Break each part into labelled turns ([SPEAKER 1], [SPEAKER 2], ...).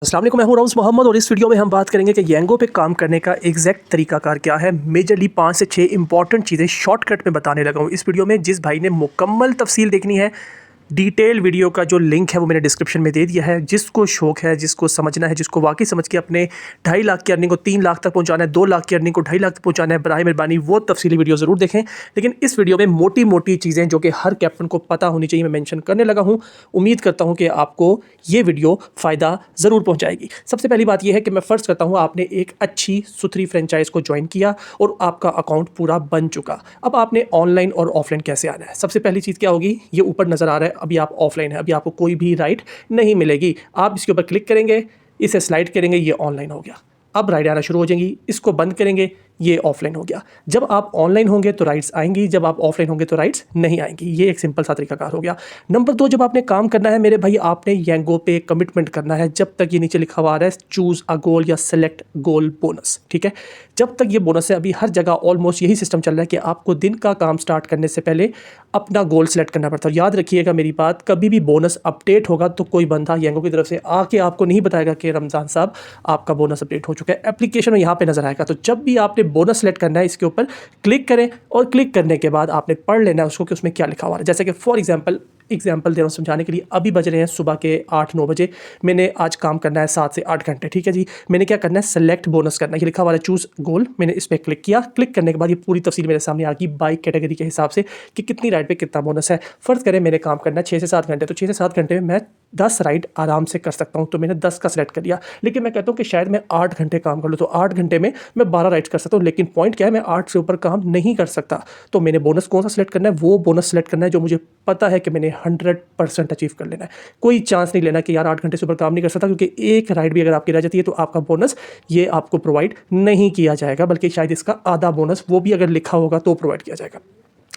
[SPEAKER 1] अस्सलाम वालेकुम, मैं हूं रऊस मोहम्मद और इस वीडियो में हम बात करेंगे कि यांगो पे काम करने का एग्जैक्ट तरीकाकार क्या है। मेजरली 5 से 6 इंपॉर्टेंट चीज़ें शॉर्टकट में बताने लगा हूं इस वीडियो में। जिस भाई ने मुकम्मल तफसील देखनी है, डिटेल वीडियो का जो लिंक है वो मैंने डिस्क्रिप्शन में दे दिया है। जिसको शौक है, जिसको समझना है, जिसको वाकई समझ के अपने 2.5 लाख की अर्निंग को 3 लाख तक पहुंचाना है, 2 लाख की अर्निंग को 2.5 लाख तक पहुंचाना है, बराए मेहरबानी वो तफसीली वीडियो ज़रूर देखें। लेकिन इस वीडियो में मोटी मोटी चीज़ें जो कि हर कैप्टन को पता होनी चाहिए मैं मेंशन करने लगा हूँ। उम्मीद करता हूँ कि आपको ये वीडियो फ़ायदा ज़रूर पहुँचाएगी। सबसे पहली बात यह है कि मैं फ़र्ज़ करता हूँ आपने एक अच्छी सुथरी फ्रेंचाइज़ को ज्वाइन किया और आपका अकाउंट पूरा बन चुका। अब आपने ऑनलाइन और ऑफलाइन कैसे आना है। सबसे पहली चीज़ क्या होगी, ये ऊपर नज़र आ रहा है, अभी आप ऑफलाइन है, अभी आपको कोई भी राइड नहीं मिलेगी। आप इसके ऊपर क्लिक करेंगे, इसे स्लाइड करेंगे, ये ऑनलाइन हो गया। अब राइड आना शुरू हो जाएंगी, इसको बंद करेंगे, ये ऑफलाइन हो गया। जब आप ऑनलाइन होंगे तो राइड्स आएंगी, जब आप ऑफलाइन होंगे तो राइड्स नहीं आएंगी। ये एक सिंपल सा तरीकाकार हो गया। नंबर 2, जब आपने काम करना है मेरे भाई, आपने यांगो पे कमिटमेंट करना है। जब तक ये नीचे लिखा हुआ आ रहा है चूज़ अ गोल या सेलेक्ट गोल बोनस, ठीक है, जब तक ये बोनस है, अभी हर जगह ऑलमोस्ट यही सिस्टम चल रहा है कि आपको दिन का काम स्टार्ट करने से पहले अपना गोल सेलेक्ट करना पड़ता है। याद रखिएगा मेरी बात, कभी भी बोनस अपडेट होगा तो कोई बंदा यांगो की तरफ से आके आपको नहीं बताएगा कि रमज़ान साहब आपका बोनस अपडेट हो चुका है। एप्लीकेशन में यहाँ पे नजर आएगा। तो जब भी आपने बोनस सेलेक्ट करना है, इसके ऊपर क्लिक करें और क्लिक करने के बाद आपने पढ़ लेना है उसको कि उसमें क्या लिखा हुआ है। जैसे कि फॉर एग्जांपल दे रहा हूँ समझाने के लिए। अभी बज रहे हैं सुबह के 8-9 बजे, मैंने आज काम करना है 7 से 8 घंटे, ठीक है जी। मैंने क्या करना है, सेलेक्ट बोनस करना है, ये लिखा हुआ है चूज़ गोल। मैंने इस पर क्लिक किया। क्लिक करने के बाद ये पूरी तफसील मेरे सामने आ गई बाइक कैटेगरी के हिसाब से कि कितनी राइड पे कितना बोनस है। फ़र्ज़ करें मैंने काम करना है 6 से 7 घंटे, तो 6 से 7 घंटे में मैं 10 राइड आराम से कर सकता हूँ, तो मैंने 10 का सेलेक्ट कर लिया। लेकिन मैं कहता हूँ कि शायद मैं 8 घंटे काम कर लूँ, तो 8 घंटे में मैं 12 राइड्स कर सकता हूँ। लेकिन पॉइंट क्या है, मैं 8 से ऊपर काम नहीं कर सकता। तो मैंने बोनस कौन सा सेलेक्ट करना है, वो बोनस सेलेक्ट करना है जो मुझे पता है कि मैंने 100% अचीव कर लेना है। कोई चांस नहीं लेना कि यार 8 घंटे से ऊपर काम नहीं कर सकता, क्योंकि एक राइड भी अगर आपकी रह जाती है तो आपका बोनस ये आपको प्रोवाइड नहीं किया जाएगा, बल्कि शायद इसका आधा बोनस वो भी अगर लिखा होगा तो प्रोवाइड किया जाएगा।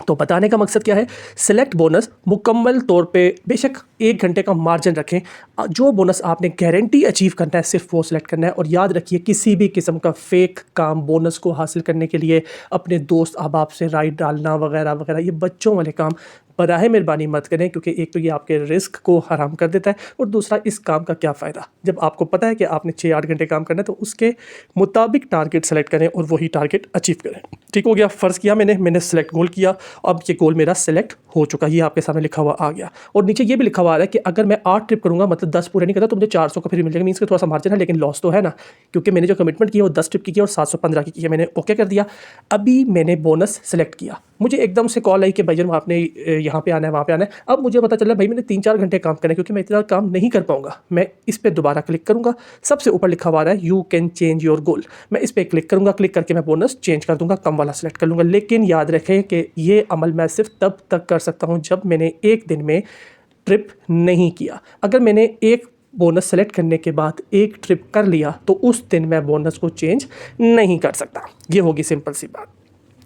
[SPEAKER 1] तो बताने का मकसद क्या है, सेलेक्ट बोनस मुकम्मल तौर पे बेशक 1 घंटे का मार्जिन रखें। जो बोनस आपने गारंटी अचीव करना है सिर्फ वो सिलेक्ट करना है। और याद रखिए, किसी भी किस्म का फेक काम बोनस को हासिल करने के लिए अपने दोस्त अहबाब से राइड डालना वगैरह वगैरह, ये बच्चों वाले काम बराए मेहरबानी मत करें, क्योंकि एक तो ये आपके रिस्क को हराम कर देता है, और दूसरा इस काम का क्या फ़ायदा जब आपको पता है कि आपने 6-8 घंटे काम करना है। तो उसके मुताबिक टारगेट सेलेक्ट करें और वही टारगेट अचीव करें। ठीक हो गया, फ़र्ज़ किया मैंने सेलेक्ट गोल किया। अब ये गोल मेरा सेलेक्ट हो चुका, ये आपके सामने लिखा हुआ आ गया। और नीचे ये भी लिखा हुआ आ रहा है कि अगर मैं 8 ट्रिप करूँगा, मतलब 10 पूरे नहीं करता, तो मुझे 400 का फिर मिल जाएगा। मीन्स कि थोड़ा सा मार्जिन है, लेकिन लॉस तो है ना, क्योंकि मैंने जो कमिटमेंट किया वो 10 ट्रिप की किया और 715 की है। मैंने ओके कर दिया। अभी मैंने बोनस सेलेक्ट किया, मुझे एकदम से कॉल आई कि भाईजान आपने यहाँ पे आना है, वहाँ पे आना है। अब मुझे पता चला भाई मैंने 3-4 घंटे काम करना है, क्योंकि मैं इतना काम नहीं कर पाऊंगा। मैं इस पर दोबारा क्लिक करूँगा, सबसे ऊपर लिखा हुआ है you can change your goal. मैं इस पर क्लिक करूँगा, क्लिक करके मैं बोनस चेंज कर दूँगा, कम वाला सेलेक्ट कर लूँगा। लेकिन याद रखें कि ये अमल मैं सिर्फ तब तक कर सकता हूँ जब मैंने एक दिन में ट्रिप नहीं किया। अगर मैंने एक बोनस सेलेक्ट करने के बाद एक ट्रिप कर लिया तो उस दिन मैं बोनस को चेंज नहीं कर सकता। ये होगी सिंपल सी बात।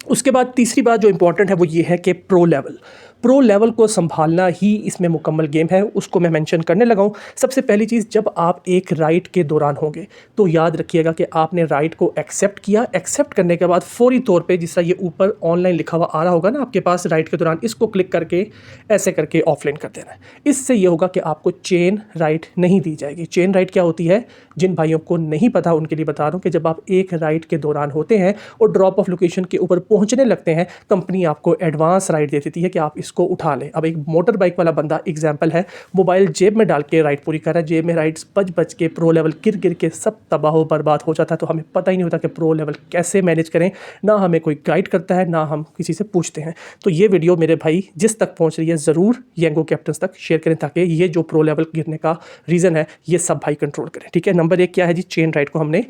[SPEAKER 1] उसके बाद तीसरी बात जो इंपॉर्टेंट है वो ये है कि प्रो लेवल को संभालना ही इसमें मुकम्मल गेम है, उसको मैं मेंशन करने लगा हूँ। सबसे पहली चीज़, जब आप एक राइड के दौरान होंगे तो याद रखिएगा कि आपने राइड को एक्सेप्ट किया। एक्सेप्ट करने के बाद फौरी तौर पे, जिस तरह ये ऊपर ऑनलाइन लिखा हुआ आ रहा होगा ना आपके पास राइड के दौरान, इसको क्लिक करके ऐसे करके ऑफलाइन कर देना है। इससे ये होगा कि आपको चेन राइड नहीं दी जाएगी। चेन राइड क्या होती है, जिन भाइयों को नहीं पता उनके लिए बता रहा हूँ कि जब आप एक राइड के दौरान होते हैं और ड्रॉप ऑफ लोकेशन के ऊपर पहुँचने लगते हैं, कंपनी आपको एडवांस राइड दे देती है कि आप इसको उठा लें। अब एक मोटर बाइक वाला बंदा एग्जाम्पल है, मोबाइल जेब में डाल के राइड पूरी कर रहा है, जेब में राइड्स बच के प्रो लेवल गिर के सब तबाह बर्बाद हो जाता है। तो हमें पता ही नहीं होता कि प्रो लेवल कैसे मैनेज करें, ना हमें कोई गाइड करता है, ना हम किसी से पूछते हैं। तो ये वीडियो मेरे भाई जिस तक पहुंच रही है, ज़रूर यांगो कैप्टन्स तक शेयर करें, ताकि ये जो प्रो लेवल गिरने का रीज़न है ये सब भाई कंट्रोल करें। ठीक है, नंबर 1 क्या है जी, चेन राइड को हमने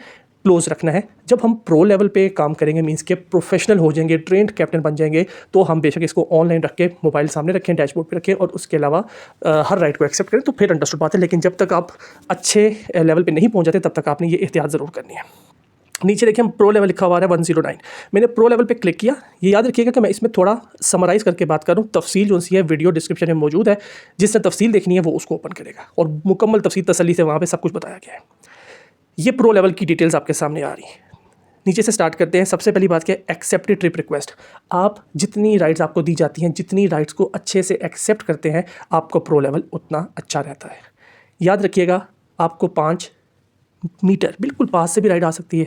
[SPEAKER 1] क्लोज रखना है। जब हम प्रो लेवल पे काम करेंगे, मींस के प्रोफेशनल हो जाएंगे, ट्रेंड कैप्टन बन जाएंगे, तो हम बेशक इसको ऑनलाइन रख के मोबाइल सामने रखें, डैशबोर्ड पे रखें, और उसके अलावा हर राइड को एक्सेप्ट करें, तो फिर अंडरस्टूड बात है। लेकिन जब तक आप अच्छे लेवल पे नहीं पहुंच जाते, तब तक आपने ये एहतियात ज़रूर करनी है। नीचे देखिए हम प्रो लेवल लिखा हुआ है 109। मैंने प्रो लेवल पे क्लिक किया। ये याद रखिएगा कि मैं इसमें थोड़ा समराइज करके बात करूँ, तफसील जो सी है वीडियो डिस्क्रिप्शन में मौजूद है, जिसने तफसील देखनी है वो उसको ओपन करेगा, और मुकम्मल तफसील तसल्ली से वहाँ पे सब कुछ बताया गया है। ये प्रो लेवल की डिटेल्स आपके सामने आ रही हैं। नीचे से स्टार्ट करते हैं। सबसे पहली बात क्या है, एक्सेप्टेड ट्रिप रिक्वेस्ट। आप जितनी राइड्स आपको दी जाती हैं, जितनी राइड्स को अच्छे से एक्सेप्ट करते हैं, आपको प्रो लेवल उतना अच्छा रहता है। याद रखिएगा, आपको 5 मीटर, बिल्कुल पास से भी राइड आ सकती है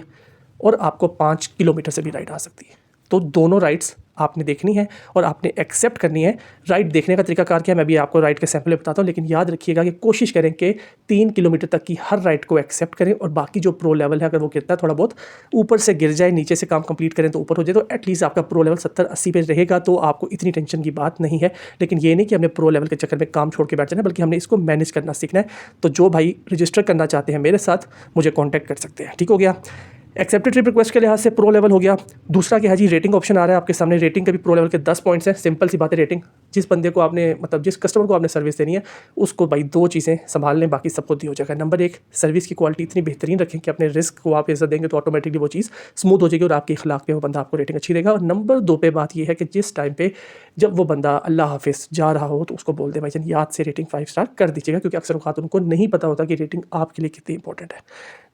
[SPEAKER 1] और आपको 5 किलोमीटर से भी राइड आ सकती है। तो दोनों राइड्स आपने देखनी है और आपने एक्सेप्ट करनी है। राइड देखने का तरीकाकार क्या है, मैं भी आपको राइड के सैंपल बताता हूँ, लेकिन याद रखिएगा कि कोशिश करें कि 3 किलोमीटर तक की हर राइड को एक्सेप्ट करें और बाकी जो प्रो लेवल है अगर वो गिरता है थोड़ा बहुत ऊपर से गिर जाए, नीचे से काम कंप्लीट करें तो ऊपर हो जाए, तो एटलीस्ट आपका प्रो लेवल 70-80 पे रहेगा, तो आपको इतनी टेंशन की बात नहीं है। लेकिन ये नहीं कि हमने प्रो लेवल के चक्कर में काम छोड़ के बैठ जाना, बल्कि हमने इसको मैनेज करना सीखना है। तो जो भाई रजिस्टर करना चाहते हैं मेरे साथ, मुझे कॉन्टैक्ट कर सकते हैं। ठीक हो गया, एक्सेप्टेड ट्रिप रिक्वेस्ट के लिहाज से प्रो लेवल हो गया। दूसरा क्या है जी, रेटिंग ऑप्शन आ रहा है आपके सामने। रेटिंग के भी प्रो लेवल के 10 पॉइंट्स हैं। सिंपल सी बात है, रेटिंग जिस बंदे को आपने मतलब जिस कस्टमर को आपने सर्विस देनी है उसको भाई 2 चीज़ें संभाल लें, बाकी सबको दी हो जाएगा। नंबर 1, सर्विस की क्वालिटी इतनी बेहतरीन रखें कि अपने रिस्क को आप इज्जत देंगे तो ऑटोमेटिकली वो चीज़ स्मूथ हो जाएगी और आपके अखलाक पे वो बंदा आपको रेटिंग अच्छी देगा। और नंबर 2 पे बात ये है कि जिस टाइम पे जब वो बंदा अल्लाह हाफिज़ जा रहा हो तो उसको बोल दे भाईजान याद से रेटिंग 5 स्टार कर दीजिएगा, क्योंकि अक्सर औक़ात उनको नहीं पता होता कि रेटिंग आपके लिए कितनी इंपॉर्टेंट है।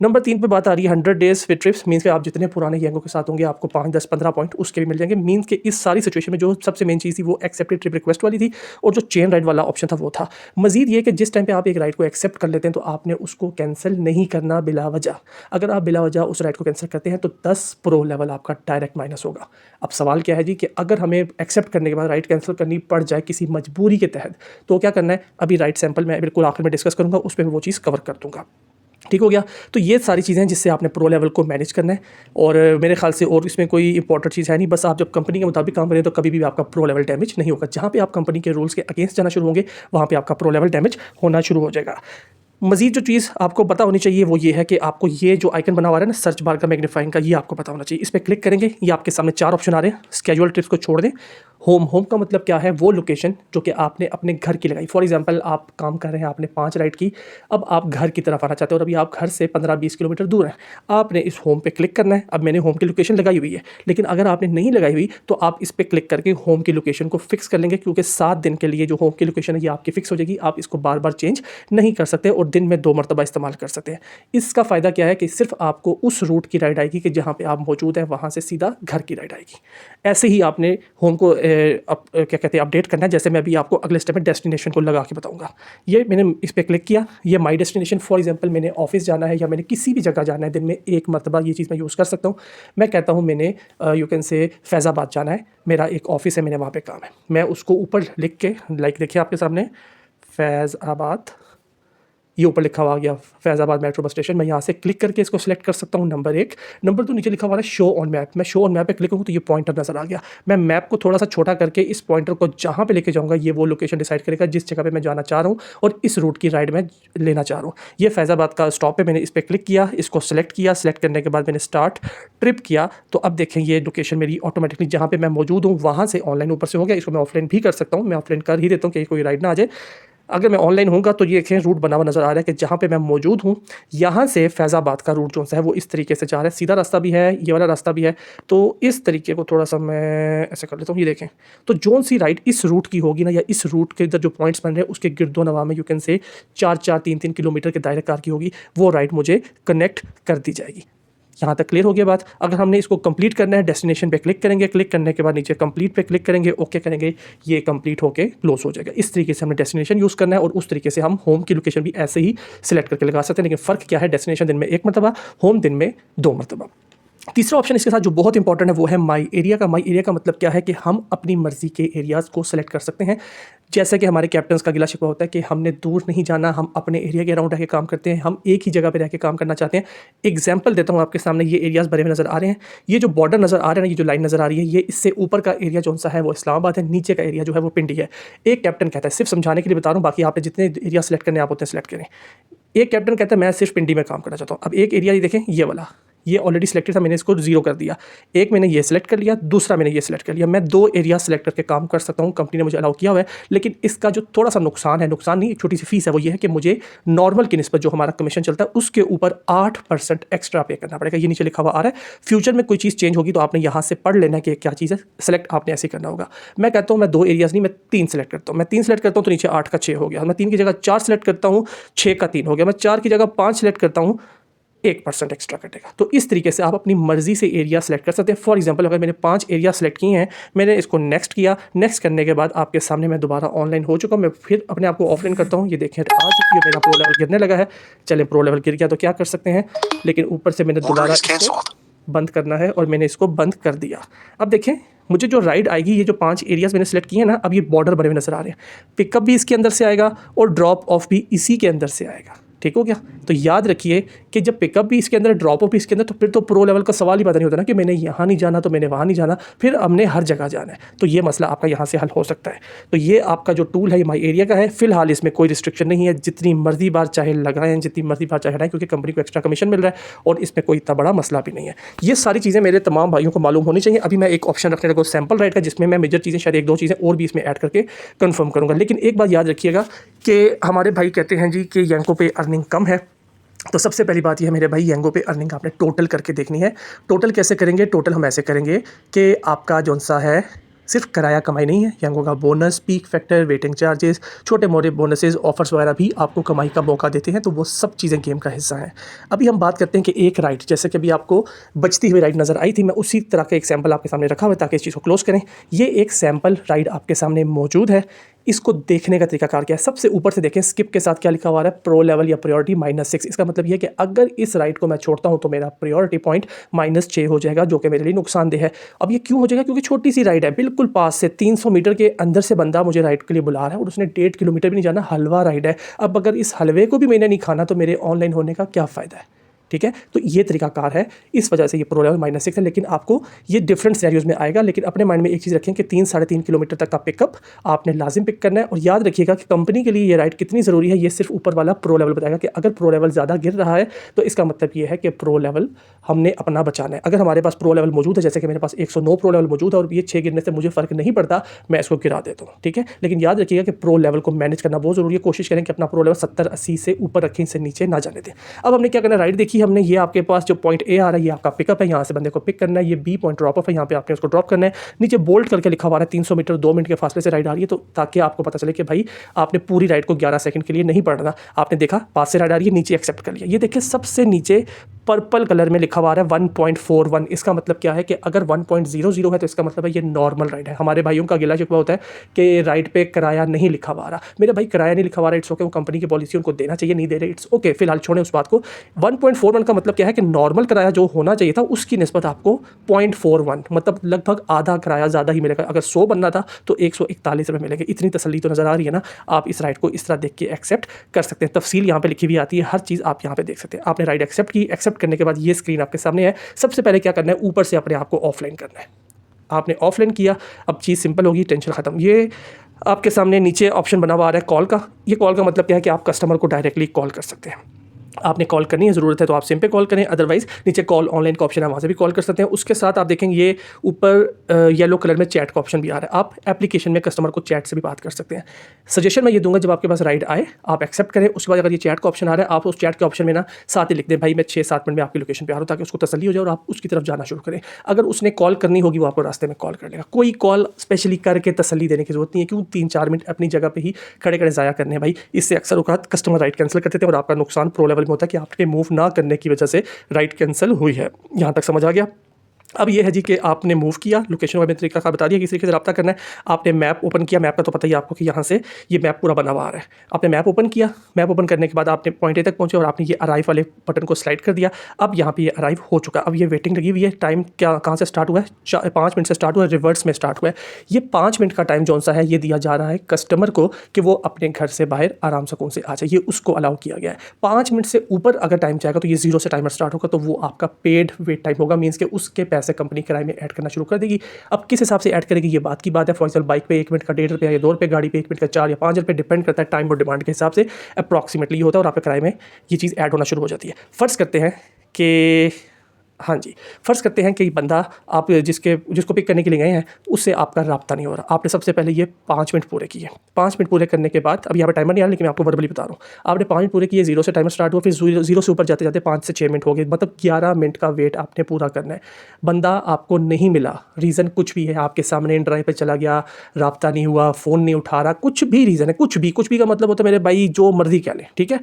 [SPEAKER 1] नंबर 3 पे बात आ रही है 100 डेज़ विद ट्रिप्स। मीन्स कि आप जितने पुराने यंगों के साथ होंगे आपको 5, 10, 15 पॉइंट उसके भी मिल जाएंगे। मीन्स कि इस सारी सिचुएशन में जो सबसे मेन चीज़ थी वो एक्सेप्टेड ट्रिप रिक्वेस्ट वाली थी और जो चेन राइड वाला ऑप्शन था वो था। मजीद ये कि जिस टाइम पे आप एक राइड को एक्सेप्ट कर लेते हैं तो आपने उसको कैंसिल नहीं करना बिला वजह। अगर आप बिला वजह उस राइड को कैंसिल करते हैं तो 10 प्रो लेवल आपका डायरेक्ट माइनस होगा। अब सवाल क्या है जी कि अगर हमें एक्सेप्ट करने के बाद राइड कैंसिल करनी पड़ जाए किसी मजबूरी के तहत, तो क्या करना है? अभी राइड सैंपल मैं बिल्कुल आखिर में डिस्कस करूँगा, उस पर मैं वो चीज़ कवर कर दूँगा। ठीक हो गया, तो ये सारी चीज़ें हैं जिससे आपने प्रो लेवल को मैनेज करना है। और मेरे ख्याल से और इसमें कोई इंपॉर्टेंट चीज़ है नहीं, बस आप जब कंपनी के मुताबिक काम करें तो कभी भी आपका प्रो लेवल डैमेज नहीं होगा। जहाँ पे आप कंपनी के रूल्स के अगेंस्ट जाना शुरू होंगे वहाँ पे आपका प्रो लेवल डैमेज होना शुरू हो जाएगा। मज़ीद जो चीज़ आपको पता होनी चाहिए वो ये है कि आपको ये जो आइकन बना हुआ है ना सर्च बार का मैग्नीफाइंग का, ये आपको पता होना चाहिए। इस पर क्लिक करेंगे, ये आपके सामने 4 ऑप्शन आ रहे हैं। स्केड्यूल ट्रिप्स को छोड़ दें। होम का मतलब क्या है? वो लोकेशन जो कि आपने अपने घर की लगाई। फॉर एग्जांपल आप काम कर रहे हैं, आपने 5 राइड की, अब आप घर की तरफ आना चाहते हो और अभी आप घर से 15-20 किलोमीटर दूर हैं। आपने इस होम पे क्लिक करना है। अब मैंने होम की लोकेशन लगाई हुई है, लेकिन अगर आपने नहीं लगाई हुई तो आप इस पर क्लिक करके होम की लोकेशन को फिक्स कर लेंगे, क्योंकि 7 दिन के लिए जो होम की लोकेशन है ये आपकी फिक्स हो जाएगी। आप इसको बार बार चेंज नहीं कर सकते और दिन में 2 मरतबा इस्तेमाल कर सकते हैं। इसका फ़ायदा क्या है कि सिर्फ आपको उस रूट की राइड आएगी कि जहाँ पे आप मौजूद हैं, वहाँ से सीधा घर की राइड आएगी। ऐसे ही आपने होम को क्या कहते हैं अपडेट करना है। जैसे मैं अभी आपको अगले स्टेप में डेस्टिनेशन को लगा के बताऊंगा। ये मैंने इस पर क्लिक किया, ये माई डेस्टिनेशन। फॉर एग्जांपल मैंने ऑफिस जाना है या मैंने किसी भी जगह जाना है, दिन में 1 मरतबा ये चीज़ मैं यूज़ कर सकता हूँ। मैं कहता हूँ मैंने यू कैन से फैज़ाबाद जाना है, मेरा एक ऑफिस है, मैंने वहाँ पर काम है। मैं उसको ऊपर लिख के लाइक देखिए आपके सामने फैज़ाबाद, ये ऊपर लिखा हुआ गया फैज़ाबाद मेट्रो बस स्टेशन। मैं यहाँ से क्लिक करके इसको सिलेक्ट कर सकता हूँ, नंबर 1। नंबर 2 नीचे लिखा हुआ है शो ऑन मैप। मैं शो ऑन मैप पे क्लिक करूँ तो ये पॉइंटर नज़र आ गया। मैं मैप को थोड़ा सा छोटा करके इस पॉइंटर को जहाँ पे लेके जाऊँगा ये वो लोकेशन डिसाइड करेगा जिस जगह पे मैं जाना चाह रहा हूँ और इस रूट की राइड में लेना चाह रहा हूँ। ये फैज़ाबाद का स्टॉप है, मैंने इस पर क्लिक किया, इसको सेलेक्ट किया। सेलेक्ट करने के बाद मैंने स्टार्ट ट्रिप किया, तो अब देखें ये लोकेशन मेरी ऑटोमेटिकली जहाँ पर मैं मौजूद हूँ वहाँ से ऑनलाइन ऊपर से हो गया। इसको मैं ऑफलाइन भी कर सकता हूँ, मैं ऑफलाइन कर ही देता हूँ कि कोई राइड ना आ जाए। अगर मैं ऑनलाइन होऊंगा तो ये देखें रूट बना हुआ नज़र आ रहा है कि जहाँ पे मैं मौजूद हूँ यहाँ से फैज़ाबाद का रूट जो सा है वो इस तरीके से जा रहा है। सीधा रास्ता भी है, ये वाला रास्ता भी है। तो इस तरीके को थोड़ा सा मैं ऐसे कर लेता हूँ। ये देखें, तो जोन सी राइड इस रूट की होगी ना, या इस रूट के इधर जो पॉइंट्स बन रहे हैं उसके गिरदो नवा में यू कैन से 4-4, 3-3 किलोमीटर के दायरे कार की होगी, वो राइड मुझे कनेक्ट कर दी जाएगी। यहाँ तक क्लियर हो गया बात। अगर हमने इसको कंप्लीट करना है, डेस्टिनेशन पे क्लिक करेंगे, क्लिक करने के बाद नीचे कंप्लीट पे क्लिक करेंगे, ओके करेंगे, ये कंप्लीट होके क्लोज हो जाएगा। इस तरीके से हमने डेस्टिनेशन यूज़ करना है और उस तरीके से हम होम की लोकेशन भी ऐसे ही सिलेक्ट करके लगा सकते हैं। लेकिन फ़र्क क्या है, डेस्टिनेशन दिन में 1 मरतबा, होम दिन में 2 मरतबा। तीसरा ऑप्शन इसके साथ जो बहुत इंपॉर्टेंट है वो है माई एरिया का। माई एरिया का मतलब क्या है कि हम अपनी मर्ज़ी के एरियाज़ को सेलेक्ट कर सकते हैं। जैसे कि हमारे कैप्टन्स का गिला शिकवा होता है कि हमने दूर नहीं जाना, हम अपने एरिया के अराउंड रह के काम करते हैं, हम एक ही जगह पे रह के काम करना चाहते हैं। एग्जाम्पल देता हूँ आपके सामने, ये एरियाज़ भरे हुए नज़र आ रहे हैं। ये जो बॉर्डर नज़र आ रहा है ना, ये जो लाइन नज़र आ रही है, ये इससे ऊपर का एरिया जो सा है वो इस्लामाबाद है, नीचे का एरिया जो है वो पिंडी है। एक कैप्टन कहता है, सिर्फ समझाने के लिए बता रहा हूँ, बाकी आपने जितने एरिया सेलेक्ट करने आप उतने सेलेक्ट करें। एक कैप्टन कहता है मैं सिर्फ पिंडी में काम करना चाहता हूँ। अब एक एरिया ये देखें, ये वाला, ये ऑलरेडी सिलेक्टेड था, मैंने इसको 0 कर दिया। एक मैंने ये सिलेक्ट कर लिया, दूसरा मैंने ये सिलेक्ट कर लिया। मैं 2 एरिया सेलेक्ट करके काम कर सकता हूँ, कंपनी ने मुझे अलाउ किया हुआ है। लेकिन इसका जो थोड़ा सा नुकसान है, नुकसान नहीं एक छोटी सी फीस है, वो ये है कि मुझे नॉर्मल की निस्बत जो हमारा कमीशन चलता है उसके ऊपर 8% एक्स्ट्रा पे करना पड़ेगा। ये नीचे लिखा हुआ आ रहा है। फ्यूचर में कोई चीज़ चेंज होगी तो आपने यहाँ से पढ़ लेना कि क्या चीज़ है, सेलेक्ट आपने ऐसे करना होगा। मैं कहता हूँ मैं 2 एरियाज़ नहीं, मैं 3 सेलेक्ट करता हूँ। मैं 3 सेलेक्ट करता हूँ तो नीचे 8 का 6 हो गया। मैं 3 की जगह 4 सेलेक्ट करता हूँ, 6 का 3 हो गया। मैं 4 की जगह 5 सेलेक्ट करता हूँ 1% एक्स्ट्रा कटेगा। तो इस तरीके से आप अपनी मर्जी से एरिया सेलेक्ट कर सकते हैं। फॉर एग्जांपल अगर मैंने 5 एरिया सेलेक्ट किए हैं, मैंने इसको नेक्स्ट किया, नेक्स्ट करने के बाद आपके सामने मैं दोबारा ऑनलाइन हो चुका हूँ। मैं फिर अपने आप को ऑफलाइन करता हूँ। ये देखें आ चुकी है, मेरा प्रो लेवल गिरने लगा है। चलें, प्रो लेवल गिर गया तो क्या कर सकते हैं, लेकिन ऊपर से मैंने दोबारा इसको बंद करना है और मैंने इसको बंद कर दिया। अब देखें मुझे जो राइड आएगी, ये जो 5 एरियाज़ मैंने सेलेक्ट किए हैं ना, अब ये बॉर्डर बने हुए नज़र आ रहे हैं। पिकअप भी इसके अंदर से आएगा और ड्रॉप ऑफ भी इसी के अंदर से आएगा। ठीक हो गया। तो याद रखिए कि जब पिकअप भी इसके अंदर, ड्रॉप ऑफ भी इसके अंदर, तो फिर तो प्रो लेवल का सवाल ही पता नहीं होता ना कि मैंने यहाँ नहीं जाना तो मैंने वहाँ नहीं जाना, फिर हमने हर जगह जाना है। तो ये मसला आपका यहाँ से हल हो सकता है। तो ये आपका जो टूल है ये माई एरिया का है। फिलहाल इसमें कोई रिस्ट्रिक्शन नहीं है, जितनी मर्जी बार चाहे लगाएं, जितनी मर्जी बार चाहे हटाएं, क्योंकि कंपनी को एक्स्ट्रा कमीशन मिल रहा है और इसमें कोई इतना बड़ा मसला भी नहीं है। ये सारी चीज़ें मेरे तमाम भाइयों को मालूम होनी चाहिए। अभी मैं एक ऑप्शन रखने लगा सैम्पल राइड का, जिसमें मैं मेजर चीज़ें शायद 1-2 चीज़ें और भी इसमें ऐड करके कन्फर्म करूँगा। लेकिन एक बात याद रखिएगा कि हमारे भाई कहते हैं जी कि यांको पे अर्निंग कम है। तो सबसे पहली बात यह है मेरे भाई, यांगो पे अर्निंग आपने टोटल करके देखनी है। टोटल कैसे करेंगे? टोटल हम ऐसे करेंगे कि आपका जौन सा है सिर्फ किराया कमाई नहीं है, यांगो का bonus, peak factor, waiting charges, छोटे मोटे बोनसेस, ऑफर्स वगैरह भी आपको कमाई का मौका देते हैं। तो वो सब चीज़ें गेम का हिस्सा हैं। अभी हम बात करते हैं कि एक राइड, जैसे कि अभी आपको बचती हुई राइड नज़र आई थी, मैं उसी तरह का एक सैम्पल आपके सामने रखा हुआ है ताकि इस चीज़ को क्लोज करें। ये एक सैम्पल राइड आपके सामने मौजूद है। इसको देखने का तरीकाकार क्या है? सबसे ऊपर से देखें, स्किप के साथ क्या लिखा हुआ है, प्रो लेवल या प्रायोरिटी -6। इसका मतलब ये है कि अगर इस राइड को मैं छोड़ता हूं तो मेरा प्रायोरिटी पॉइंट -6 हो जाएगा, जो कि मेरे लिए नुकसानदेह है। अब ये क्यों हो जाएगा? क्योंकि छोटी सी राइड है, बिल्कुल पास से 300 मीटर के अंदर से बंदा मुझे राइड के लिए बुला रहा है और उसने 1.5 किलोमीटर भी नहीं जाना, हलवा राइड है। अब अगर इस हलवे को भी मैंने नहीं खाना तो मेरे ऑनलाइन होने का क्या फ़ायदा है? ठीक है, तो ये तरीकाकार है, इस वजह से ये प्रो लेवल -6 है। लेकिन आपको ये डिफरेंट सिनेरियोज में आएगा। लेकिन अपने माइंड में एक चीज़ रखें कि 3-3.5 किलोमीटर तक का पिकअप आपने लाजिम पिक करना है। और याद रखिएगा कि कंपनी के लिए ये राइड कितनी ज़रूरी है, ये सिर्फ ऊपर वाला प्रो लेवल बताएगा कि अगर प्रो लेवल ज़्यादा गिर रहा है तो इसका मतलब ये है कि प्रो लेवल हमने अपना बचाना है। अगर हमारे पास प्रो लेवल मौजूद है, जैसे कि मेरे पास 109 प्रो लेवल मौजूद है और ये 6 गिरने से मुझे फ़र्क नहीं पड़ता, मैं इसको गिरा देता हूँ। ठीक है, लेकिन याद रखिएगा कि प्रो लेवल को मैनेज करना बहुत ज़रूरी है। कोशिश करें कि अपना प्रो लेवल 70-80 से ऊपर रखें, इससे नीचे ना जाने दें। अब हमने क्या करना, राइड देखी हमने, ये आपके पास जो पॉइंट ए आ रहा है ये आपका पिकअप है, यहाँ से बंदे को पिक करना है। ये बी पॉइंट ड्रॉप ऑफ है, यहाँ पे आपने उसको ड्रॉप करना है। नीचे बोल्ट करके लिखा हुआ है 300 मीटर 2 मिनट के फासले से राइड आ रही है, तो ताकि आपको पता चले कि भाई आपने पूरी राइड को 11 सेकंड के लिए नहीं पढ़ना। आपने देखा पास से राइड आ रही है, नीचे एक्सेप्ट कर लिया। ये देखिए सबसे नीचे पर्पल कलर में लिखा हुआ है 1.41। इसका मतलब क्या है कि अगर 1.00 है तो इसका मतलब है ये नॉर्मल राइड है। हमारे भाइयों का गिला शिकवा होता है कि राइड पे किराया नहीं लिखा हुआ रहा। मेरे भाई किराया नहीं लिखा हुआ रहा, इट्स ओके, वो कंपनी की पॉलिसी, उनको देना चाहिए, नहीं दे रहे, इट्स ओके, फिलहाल छोड़ें उस बात को। 1.41 का मतलब क्या है कि नॉर्मल किराया जो होना चाहिए था उसकी निस्बत आपको 0.41, मतलब लगभग आधा किराया ज़्यादा ही मिलेगा। अगर 100 बनना था तो 141 रुपये मिलेंगे। इतनी तसल्ली तो नज़र आ रही है ना। आप इस राइड को इस तरह देख के एक्सेप्ट कर सकते हैं। तफसील यहाँ पे लिखी हुई आती है, हर चीज़ आप यहाँ पे देख सकते हैं। आपने राइड एक्सेप्ट की, एक्सेप्ट करने के बाद ये स्क्रीन आपके सामने है। सबसे पहले क्या करना है, ऊपर से अपने आप को ऑफलाइन करना है। आपने ऑफलाइन किया, अब चीज़ सिंपल होगी, टेंशन ख़त्म। ये आपके सामने नीचे ऑप्शन बना हुआ आ रहा है कॉल का। ये कॉल का मतलब क्या है कि आप कस्टमर को डायरेक्टली कॉल कर सकते हैं। आपने कॉल करनी है, ज़रूरत है तो आप सिम पे कॉल करें, अदरवाइज़ नीचे कॉल ऑनलाइन का ऑप्शन है, वहाँ से भी कॉल कर सकते हैं। उसके साथ आप देखेंगे ये ऊपर येलो कलर में चैट का ऑप्शन भी आ रहा है। आप एप्लीकेशन में कस्टमर को चैट से भी बात कर सकते हैं। सजेशन मैं ये दूंगा, जब आपके पास राइड आए आप एक्सेप्ट करें, उसके बाद अगर ये चैट का ऑप्शन आ रहा है आप उस चैट के ऑप्शन में ना साथ ही लिख दें भाई मैं 6-7 मिनट में आपकी लोकेशन पे आ रहा हूँ, ताकि उसको तसल्ली हो जाए और आप उसकी तरफ जाना शुरू करें। अगर उसने कॉल करनी होगी वो आपको रास्ते में कॉल कर लेगा। कोई कॉल स्पेशली करके तसल्ली देने की जरूरत नहीं है, क्यों 3-4 मिनट अपनी जगह पे ही खड़े खड़े ज़ाया करने हैं भाई। इससे अक्सर औकात कस्टमर राइड कैंसिल करते थे और आपका नुकसान प्रो लेवल में होता है कि आपके मूव ना करने की वजह से राइड कैंसिल हुई है। यहाँ तक समझ आ गया? अब ये है जी कि आपने मूव किया, लोकेशन वाले तरीका का बता दिया किस तरीके से रब्ता करना है। आपने मैप ओपन किया, मैप का तो पता ही आपको कि यहाँ से ये मैप पूरा बना हुआ आ रहा है। आपने मैप ओपन किया, मैप ओपन करने के बाद आपने पॉइंट ए तक पहुँचे और आपने ये अराइव वाले बटन को स्लाइड कर दिया। अब यहाँ पे ये अराइव हो चुका है। अब ये वेटिंग लगी हुई है। टाइम क्या कहाँ से स्टार्ट हुआ है? 5 मिनट से स्टार्ट हुआ है, रिवर्स में स्टार्ट हुआ है। ये 5 मिनट का टाइम जौन सा है ये दिया जा रहा है कस्टमर को कि वो अपने घर से बाहर आराम सुकून से आ जाए, ये उसको अलाउ किया गया है। 5 मिनट से ऊपर अगर टाइम जाएगा तो ये 0 से टाइमर स्टार्ट होगा, तो वो आपका पेड वेट टाइम होगा, मीन्स के उसके पैसे कंपनी किराए में ऐड करना शुरू कर देगी। अब किस हिसाब से ऐड करेगी ये बात की बात है। फॉर एग्जाम्पल बाइक पे 1 मिनट का 1.5 रुपया या 2 रुपये, गाड़ी पे 1 मिनट का 4 या 5 रुपये, डिपेंड करता है टाइम और डिमांड के हिसाब से अप्रॉक्सीमेटली होता है और आपके किराए में ये चीज़ ऐड होना शुरू हो जाती है। फ़र्ज़ करते हैं कि हाँ जी, फ़र्ज़ करते हैं कि बंदा आप जिसको पिक करने के लिए गए हैं उससे आपका राब्ता नहीं हो रहा। आपने सबसे पहले ये 5 मिनट पूरे किए। 5 मिनट पूरे करने के बाद, अब यहाँ पे टाइमर नहीं आ रहा लेकिन मैं आपको वर्बली बता रहा हूँ, आपने 5 मिनट पूरे किए, 0 से टाइमर स्टार्ट हुआ, फिर 0 से ऊपर जाते जाते 5 से 6 मिनट हो गए, मतलब 11 मिनट का वेट आपने पूरा करना है। बंदा आपको नहीं मिला, रीज़न कुछ भी है, आपके सामने इन ड्राइव पर चला गया, राब्ता नहीं हुआ, फ़ोन नहीं उठा रहा, कुछ भी रीज़न है, कुछ भी का मतलब होता है मेरे भाई जो मर्ज़ी कह लें, ठीक है।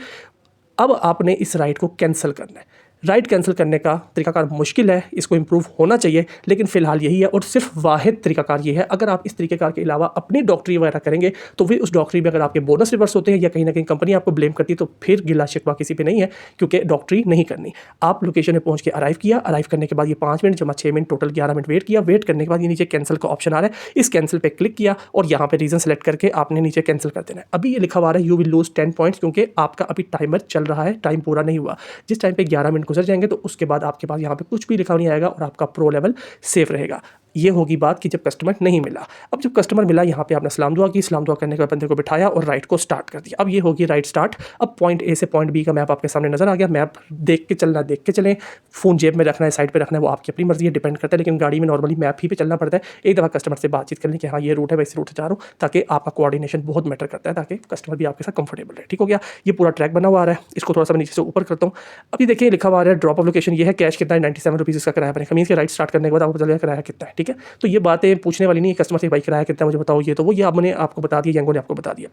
[SPEAKER 1] अब आपने इस राइड को कैंसिल करना है। राइड कैंसिल करने का तरीकाकार मुश्किल है, इसको इंप्रूव होना चाहिए, लेकिन फ़िलहाल यही है और सिर्फ वाहिद तरीकाकार ये है। अगर आप इस तरीक़ेकार के अलावा अपनी डॉक्टरी वगैरह करेंगे तो फिर उस डॉक्टरी में अगर आपके बोनस रिवर्स होते हैं या कहीं ना कहीं कंपनी आपको ब्लेम करती है तो फिर गिला शिकवा किसी पे नहीं है, क्योंकि डॉक्टरी नहीं करनी। आप लोकेशन में पहुंच के अराइव किया, अराइव करने के बाद ये 5 मिनट जमा 6 मिनट टोटल 11 मिनट वेट किया। वेट करने के बाद ये नीचे कैंसिल का ऑप्शन आ रहा है, इस कैंसिल पे क्लिक किया और यहाँ पे रीज़न सेलेक्ट करके आपने नीचे कैंसिल कर देना है। अभी ये लिखा हुआ है यू विल लूज 10 पॉइंट्स, क्योंकि आपका अभी टाइमर चल रहा है, टाइम पूरा नहीं हुआ। जिस टाइम पे 11 मिनट गुजर जाएंगे तो उसके बाद आपके पास यहाँ पे कुछ भी लिखा नहीं आएगा और आपका प्रो लेवल सेफ रहेगा। ये होगी बात कि जब कस्टमर नहीं मिला। अब जब कस्टमर मिला, यहाँ पे आपने सलाम दुआ की, सलाम दुआ करने के बाद बंदे को बिठाया और राइड को स्टार्ट कर दिया। अब ये होगी राइड स्टार्ट। अब पॉइंट ए से पॉइंट बी का मैप आपके सामने नजर आ गया। मैप देख के चलना, देख के चलें। फ़ोन जेब में रखना है, साइड पे रखना है, वो आपकी अपनी मर्जी है, डिपेंड करता है। लेकिन गाड़ी में नॉर्मली मैप ही पे चलना पड़ता है। एक दफ़ा कस्टमर से बातचीत करनी कि हाँ ये रूट है, मैं इस रूट से जा रहा हूँ, ताकि आपका कोऑर्डिनेशन बहुत मैटर करता है, ताकि कस्टमर भी आपके साथ कंफर्टेबल रहे। ठीक हो गया। ये पूरा ट्रैक बना हुआ आ रहा है, इसको थोड़ा सा मैं नीचे से ऊपर करता हूँ। अभी देखिए लिखा हुआ है ड्रॉप ऑफ लोकेशन ये है, कैश कितना है 97 रुपीज़ इसका किराया बनेगा। मीन्स के राइड स्टार्ट करने के बाद आपको पता चलेगा किराया कितना है। ठीक है, तो ये बातें पूछने वाली नहीं है कस्टमर से, भाई किराया कितना मुझे बताओ, ये तो वो ये आपने आपको बता दिया, यंगो ने आपको बता दिया।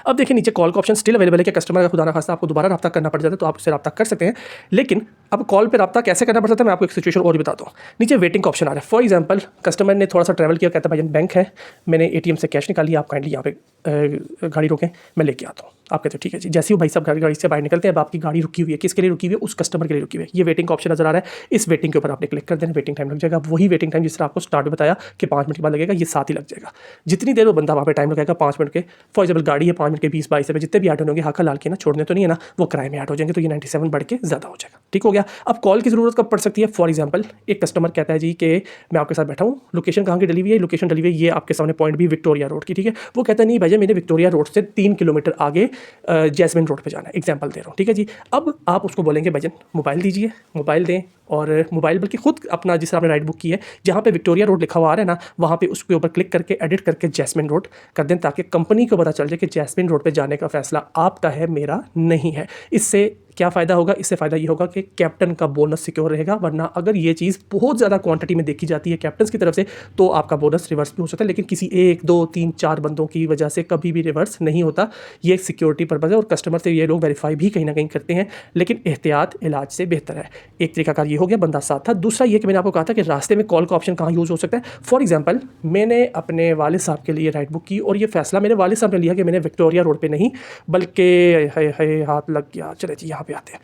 [SPEAKER 1] अब देखिए नीचे कॉल का ऑप्शन स्टिल अवेलेबल है कि कस्टमर का खुदा ना खास्ता आपको दोबारा रब्ता करना पड़ जाता है तो आप उससे रब्ता कर सकते हैं। लेकिन अब कॉल पे रब्ता कैसे करना पड़ सकता है, मैं आपको एक सिचुएशन और भी बताता हूँ। नीचे वेटिंग का ऑप्शन आ रहा है। फॉर एग्जांपल कस्टमर ने थोड़ा सा ट्रैवल किया, कहता है भाई बैंक है, मैंने एटीएम से कैश निकाली, आप काइंडली यहाँ पे गाड़ी रोकें, मैं लेके आता हूँ। आप कहते हो ठीक है जी। जैसे ही भाई साहब गाड़ी से बाहर निकलते हैं, अब आपकी गाड़ी रुकी हुई है, किसके लिए रुकी हुई है, उस कस्टमर के लिए रुकी हुई है। ये वेटिंग का ऑप्शन नजर आ रहा है, इस वेटिंग के ऊपर आपने क्लिक कर देना, वेटिंग टाइम लग जाएगा। वही वेटिंग टाइम जिस तरह आपको स्टार्ट बताया कि 5 मिनट के बाद लगेगा, ये 7 ही लग जाएगा। जितनी देर वो बंदा वहाँ पे टाइम लगाएगा 5 मिनट के, फॉर एग्जाम्पल गाड़ी है 5 मिनट के 20-22 में, जितने भी ऐड होंगे हाका लाल के ना छोड़ने तो नहीं है ना, वो किराए में ऐड हो जाएंगे, तो ये 97 बढ़ के ज़्यादा हो जाएगा। ठीक हो गया। अब कॉल की ज़रूरत कब पड़ सकती है। फॉर एग्जाम्पल एक कस्टमर कहता है जी कि मैं आपके साथ बैठा हूँ, लोकेशन कहाँ की डली हुई है, लोकेशन डली हुई है ये आपके सामने पॉइंट भी विक्टोरिया रोड की। ठीक है, वो कहता है नहीं भाई मैंने विक्टोरिया रोड से 3 किलोमीटर आगे जैस्मिन रोड पर जाना है, एग्जाम्पल दे रहा हूँ। ठीक है जी। अब आप उसको बोलेंगे भजन मोबाइल दीजिए, मोबाइल दें, और मोबाइल बल्कि खुद अपना जिस आपने राइड बुक की है, जहाँ पे विक्टोरिया रोड लिखा हुआ आ रहा है ना, वहाँ पे उसके ऊपर क्लिक करके एडिट करके जैस्मिन रोड कर दें, ताकि कंपनी को पता चल जाए कि जैस्मिन रोड पे जाने का फैसला आपका है, मेरा नहीं है। इससे क्या फ़ायदा होगा, इससे फ़ायदा ये होगा कि कैप्टन का बोनस सिक्योर रहेगा। वरना अगर ये चीज़ बहुत ज़्यादा क्वांटिटी में देखी जाती है कैप्टन की तरफ से तो आपका बोनस रिवर्स भी हो सकता है, लेकिन किसी 1, 2, 3, 4 बंदों की वजह से कभी भी रिवर्स नहीं होता। ये एक सिक्योरिटी पर्पज़ है और कस्टमर से ये लोग वेरीफाई भी कहीं ना कहीं करते हैं, लेकिन एहतियात इलाज से बेहतर है। एक तरीकाकार ये हो गया, बंदा साथ था। दूसरा ये कि मैंने आपको कहा था कि रास्ते में कॉल का ऑप्शन कहाँ यूज़ हो सकता है। फॉर एग्जाम्पल मैंने अपने वालिद साहब के लिए राइड बुक की और ये फैसला मेरे वालिद साहब ने लिया कि मैंने विक्टोरिया रोड पे नहीं बल्कि हाथ लग गया, चले जी यहाँ पे आते हैं,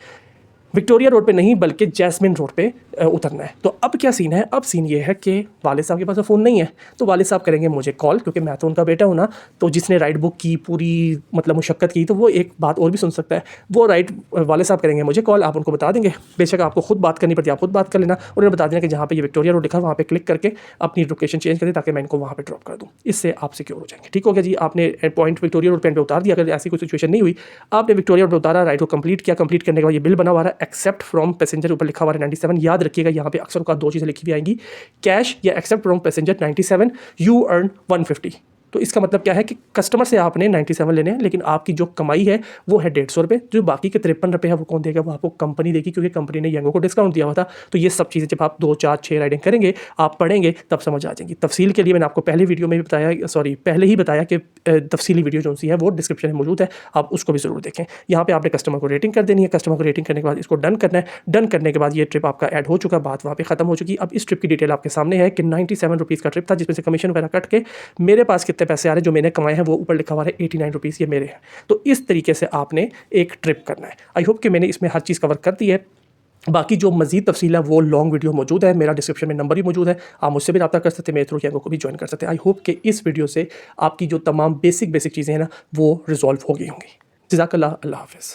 [SPEAKER 1] विक्टोरिया रोड पे नहीं बल्कि जैस्मिन रोड पे उतरना है। तो अब क्या सीन है, अब सीन ये है कि वालिद साहब के पास फ़ोन नहीं है, तो वालिद साहब करेंगे मुझे कॉल, क्योंकि मैं तो उनका बेटा हूँ ना, तो जिसने राइड बुक की पूरी मतलब मुशक्क़त की, तो वो एक बात और भी सुन सकता है। वो राइड वालिद साहब करेंगे मुझे कॉल, आप उनको बता देंगे, बेशक आपको खुद बात करनी पड़ती है, आप खुद बात कर लेना, उन्हें बता देना कि जहाँ पे ये विक्टोरिया रोड लिखा है वहाँ पे क्लिक करके अपनी लोकेशन चेंज कर दें ताकि मैं इनको वहाँ पे ड्रॉप कर दूँ। इससे आप सिक्योर हो जाएंगे। ठीक हो गया जी। आपने पॉइंट विक्टोरिया रोड पे उतार दिया, अगर ऐसी कोई सिचुएशन नहीं हुई, आपने विक्टोरिया रोड पे उतारा, राइड को कंप्लीट किया, कंप्लीट करने के बाद ये बिल बना हुआ है एक्सेप्ट फ्रॉम पैसेंजर, ऊपर लिखा हुआ है 97। याद रखिएगा यहाँ पे अक्सर का 2 चीज़ें लिखी हुई आएंगी, कैश या except from passenger 97, you earn 150। तो इसका मतलब क्या है कि कस्टमर से आपने 97 लेने हैं, लेकिन आपकी जो कमाई है वो है 150 रुपये। जो बाकी के 53 रुपये है वो कौन देगा, वो आपको कंपनी देगी, क्योंकि कंपनी ने यंगो को डिस्काउंट दिया हुआ था। तो ये सब चीज़ें जब आप 2, 4, 6 राइडिंग करेंगे, आप पढ़ेंगे, तब समझ आ जाएंगी। तफसील के लिए मैंने आपको पहले वीडियो में भी बताया, पहले ही बताया कि तफसीली वीडियो जो सी है वो डिस्क्रिप्शन में मौजूद है, आप उसको भी ज़रूर देखें। यहाँ पे आपने कस्टमर को रेटिंग कर देनी है, कस्टमर को रेटिंग करने के बाद इसको डन करना है। डन करने के बाद ये ट्रिप आपका ऐड हो चुका, बात वहाँ पे ख़त्म हो चुकी। अब इस ट्रिप की डिटेल आपके सामने है कि 97 रुपीज़ का ट्रिप था, जिसमें से कमीशन वगैरह कट के मेरे पास कितने पैसे आ रहे हैं, जो मैंने कमाए हैं वो ऊपर लिखा हुआ है 89 रुपीज़, ये मेरे हैं। तो इस तरीके से आपने एक ट्रिप करना है। आई होप कि मैंने इसमें हर चीज़ कवर कर दी है। बाकी जो मजीद तफसील है वो लॉन्ग वीडियो मौजूद है, मेरा डिस्क्रिप्शन में नंबर भी मौजूद है, आप मुझसे भी रब्ता कर सकते हैं, मेरे थ्रू यंगो को भी ज्वाइन कर सकते हैं। आई होप कि इस वीडियो से आपकी जो तमाम बेसिक चीज़ें हैं ना वो रिजॉल्व हो गई होंगी। जज़ाकल्लाह, अल्लाह हाफ़िज़।